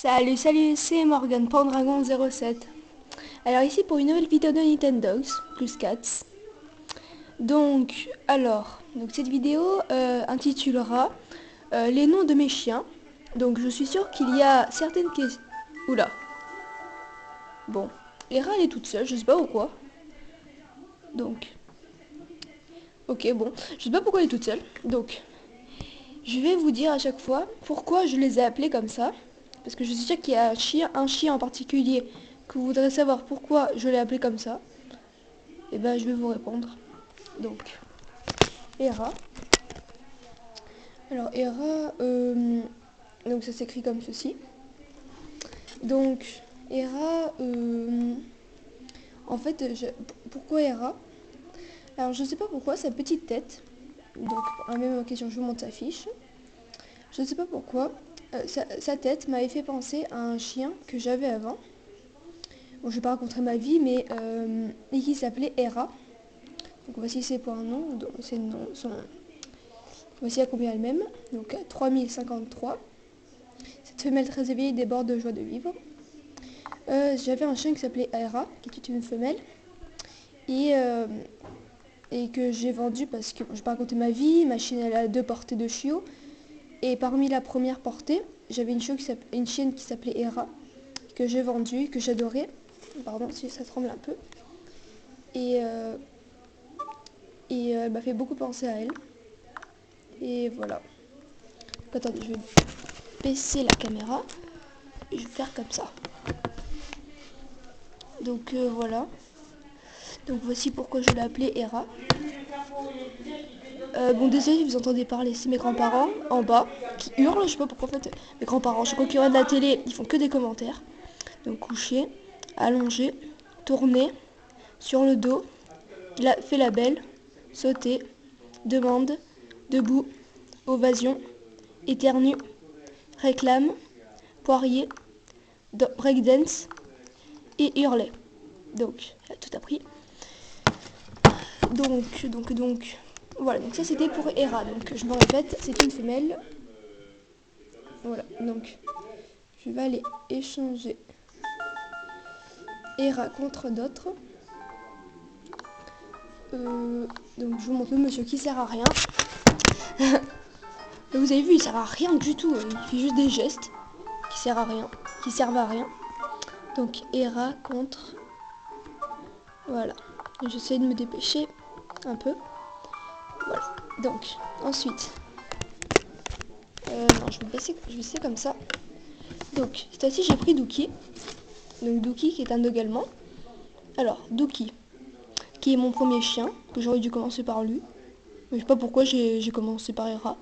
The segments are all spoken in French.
Salut, c'est Morgan Pendragon 07. Alors ici pour une nouvelle vidéo de Nintendogs plus Cats. Donc cette vidéo intitulera les noms de mes chiens. Donc je suis sûre qu'il y a certaines questions. Oula. Bon, Hera elle est toute seule, je sais pas pourquoi. Donc, ok bon, je sais pas pourquoi elle est toute seule. Donc, je vais vous dire à chaque fois pourquoi je les ai appelés comme ça. Parce que je suis sûre qu'il y a un chien en particulier que vous voudrez savoir pourquoi je l'ai appelé comme ça. Et ben je vais vous répondre. Donc, Hera. Alors Hera, donc ça s'écrit comme ceci. Donc Hera, en fait, pourquoi Hera? Alors je sais pas pourquoi sa petite tête. Donc pour la même question, je vous montre sa fiche. Je ne sais pas pourquoi sa tête m'avait fait penser à un chien que j'avais avant. Bon, je vais pas raconter ma vie, mais et qui s'appelait Hera. Donc voici ses points nom, donc ses noms sont. Voici à combien elle m'aime. Donc 3053. Cette femelle très éveillée déborde de joie de vivre. J'avais un chien qui s'appelait Hera, qui était une femelle. Et, euh, et que j'ai vendu parce que je vais pas raconter ma vie. Ma chienne elle a 2 portées de chiots. Et parmi la première portée, j'avais une chienne qui s'appelait Hera, que j'ai vendue, que j'adorais. Pardon si ça tremble un peu. Et, euh, elle m'a fait beaucoup penser à elle. Et voilà. Donc, attendez, je vais baisser la caméra. Et je vais faire comme ça. Donc voilà. Donc voici pourquoi je l'ai appelée Hera. Bon, désolé si vous entendez parler, c'est mes grands-parents en bas qui hurlent. Je sais pas pourquoi en fait. Mes grands-parents, je crois qu'ils regardent la télé, ils font que des commentaires. Donc couché, allongé, tourné, sur le dos, fait la belle, sauter, demande, debout, ovation, éternue, réclame, poirier, breakdance et hurler. Donc, elle a tout appris. Donc, voilà, donc ça c'était pour Hera. Donc je me répète, c'est une femelle. Voilà, donc je vais aller échanger Hera contre d'autres. Donc je vous montre le monsieur qui sert à rien. Vous avez vu, il sert à rien du tout. Il fait juste des gestes qui servent à rien. Donc Hera contre. Voilà. J'essaie de me dépêcher un peu. Voilà. Donc ensuite. Non, je vais laisser comme ça. Donc cette fois-ci j'ai pris Dookie. Donc Dookie qui est un dog allemand. Alors Dookie, qui est mon premier chien, que j'aurais dû commencer par lui. Mais je sais pas pourquoi j'ai commencé par Hera.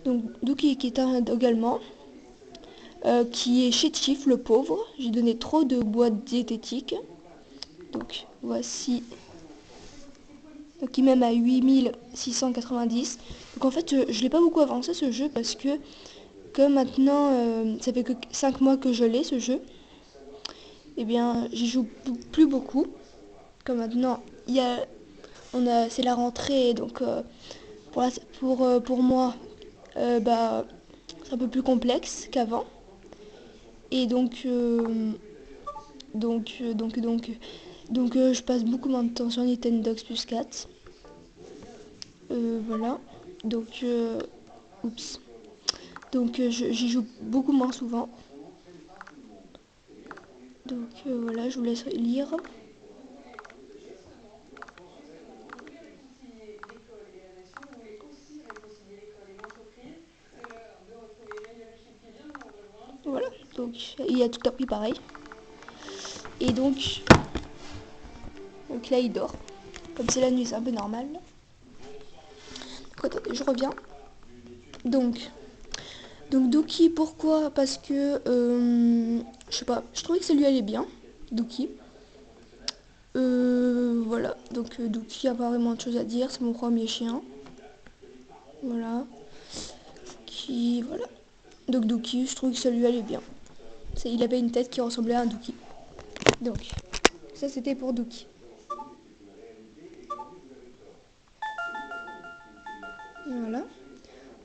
Donc Dookie qui est un dog allemand, qui est chétif, le pauvre. J'ai donné trop de boîtes diététiques. Donc voici. Donc il m'aime à 8690. Donc en fait je l'ai pas beaucoup avancé ce jeu parce que comme maintenant ça fait que 5 mois que je l'ai ce jeu. Et bien j'y joue plus beaucoup. Comme maintenant c'est la rentrée donc pour moi c'est un peu plus complexe qu'avant. Et je passe beaucoup moins de temps sur Nintendogs plus 4. Voilà. Donc, oups. Donc, j'y joue beaucoup moins souvent. Donc, voilà, je vous laisse lire. Voilà. Donc, il a tout appris pareil. Et donc là, il dort. Comme c'est la nuit, c'est un peu normal. Donc, attendez, je reviens. Donc Dookie, pourquoi? Parce que, je sais pas, je trouvais que ça lui allait bien, Dookie. Voilà, donc Dookie, il n'y a pas vraiment de choses à dire, c'est mon premier chien. Voilà. Voilà. Donc Dookie, je trouve que ça lui allait bien. Il avait une tête qui ressemblait à un Dookie. Donc, ça c'était pour Dookie. Voilà.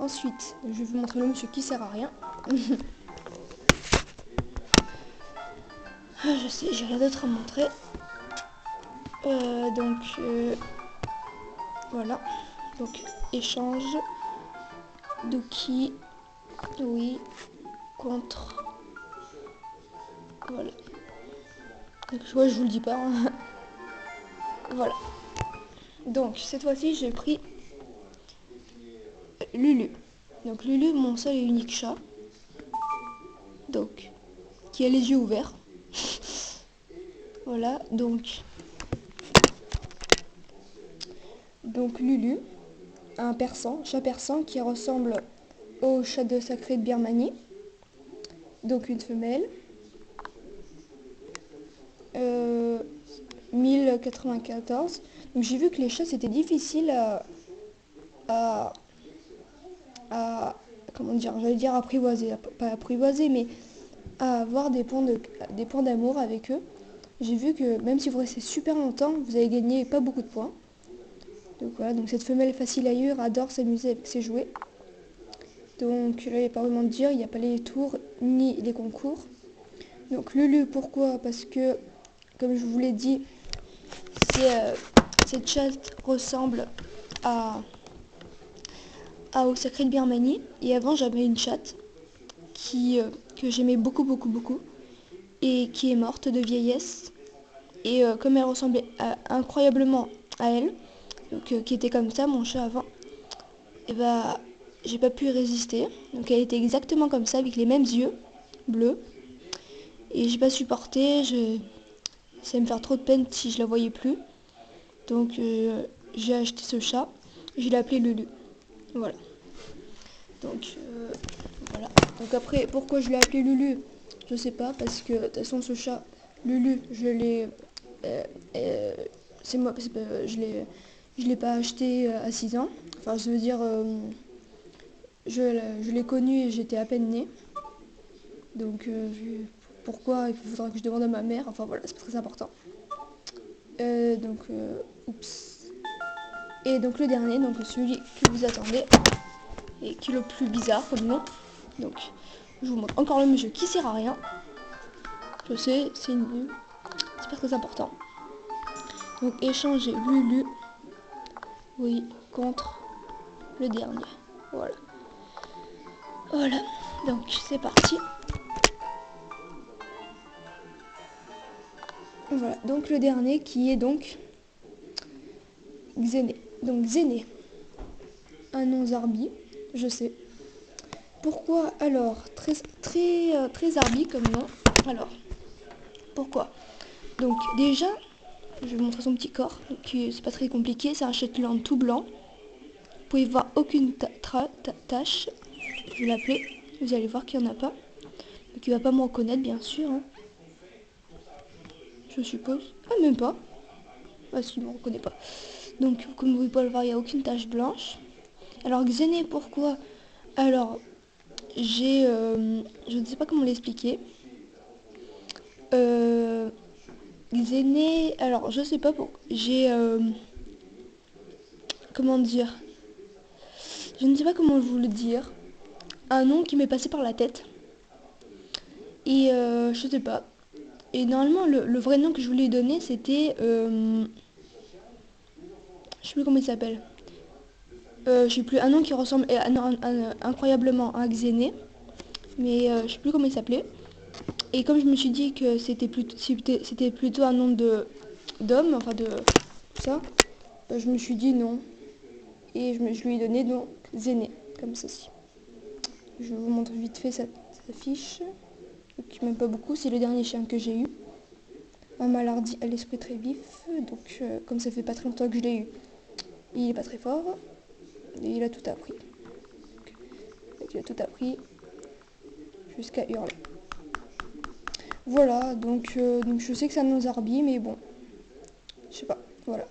Ensuite, je vais vous montrer le monsieur qui sert à rien. Ah, je sais, j'ai rien d'autre à montrer. Voilà. Donc échange. Doki. Oui. Contre. Voilà. Donc ouais, je vous le dis pas. Hein. Voilà. Donc cette fois-ci j'ai pris Lulu. Donc Lulu, mon seul et unique chat. Donc, qui a les yeux ouverts. Voilà, donc Lulu, un chat persan qui ressemble au chat de sacré de Birmanie. Donc une femelle. 1094. Donc j'ai vu que les chats c'était difficile à, à comment dire, j'allais dire apprivoiser, pas apprivoiser, mais à avoir des points d'amour avec eux. J'ai vu que même si vous restez super longtemps, vous allez gagner pas beaucoup de points. Donc voilà, donc cette femelle facile à lire adore s'amuser avec ses jouets. Donc là, il n'y a pas vraiment de dire, il n'y a pas les tours ni les concours. Donc Lulu, pourquoi? Parce que, comme je vous l'ai dit, cette chatte ressemble au sacré de Birmanie. Et avant, j'avais une chatte que j'aimais beaucoup, beaucoup, beaucoup. Et qui est morte de vieillesse. Et comme elle ressemblait incroyablement à elle, donc, qui était comme ça, mon chat avant, et bah, j'ai pas pu y résister. Donc elle était exactement comme ça, avec les mêmes yeux bleus. Et j'ai pas supporté, ça me faire trop de peine si je la voyais plus. Donc j'ai acheté ce chat, je l'ai appelé Lulu. Voilà. Donc voilà. Donc après, pourquoi je l'ai appelé Lulu? Je sais pas, parce que de toute façon ce chat, Lulu, je l'ai... c'est moi, je l'ai pas acheté à 6 ans. Enfin, je veux dire, je l'ai connu et j'étais à peine née. Donc pourquoi il faudra que je demande à ma mère. Enfin voilà, c'est pas très important. Oups. Et donc le dernier, donc celui que vous attendez, et qui est le plus bizarre comme nom. Donc je vous montre encore le monsieur qui sert à rien. Je sais, c'est pas très important. Donc échanger Lulu, oui, contre le dernier. Voilà. Voilà. Donc c'est parti. Voilà. Donc le dernier qui est donc Xéné. Donc Xéné. Un nom Zarbi, je sais. Pourquoi alors très Zarbi comme nom. Alors, pourquoi? Donc déjà, je vais vous montrer son petit corps. C'est pas très compliqué, c'est un Shetland tout blanc. Vous pouvez voir aucune tache. Je vais l'appeler, vous allez voir qu'il n'y en a pas. Donc il va pas me reconnaître bien sûr. Hein. Je suppose. Ah même pas. Parce qu'il ne me reconnaît pas. Donc comme vous pouvez le voir, il n'y a aucune tache blanche. Alors Xéné, pourquoi? Alors, je ne sais pas comment l'expliquer. Xéné, alors je sais pas pourquoi. Comment dire? Je ne sais pas comment vous le dire. Un nom qui m'est passé par la tête. Et je sais pas. Et normalement, le vrai nom que je voulais donner, c'était... je sais plus comment il s'appelle. Je sais plus, un nom qui ressemble incroyablement à Xéné. Mais je sais plus comment il s'appelait. Et comme je me suis dit que c'était plutôt un nom d'homme, enfin de ça, je me suis dit non. Et je lui ai donné donc Zéné, comme ceci. Je vous montre vite fait sa fiche. Donc même pas beaucoup, c'est le dernier chien que j'ai eu. Un malardi à l'esprit très vif. Donc comme ça fait pas très longtemps que je l'ai eu, il est pas très fort. Et il a tout appris. Donc, il a tout appris jusqu'à hurler. Voilà, donc je sais que ça nous arbit, mais bon, je sais pas, voilà.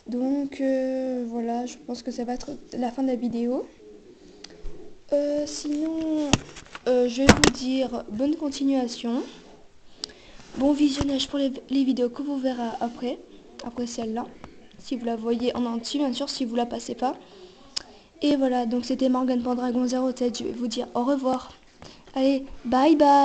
Donc voilà, je pense que ça va être la fin de la vidéo. Sinon, je vais vous dire bonne continuation. Bon visionnage pour les vidéos que vous verrez après celle-là. Si vous la voyez en entier, bien sûr, si vous la passez pas. Et voilà, donc c'était Morgane Pendragon 07, je vais vous dire au revoir. Allez, bye bye.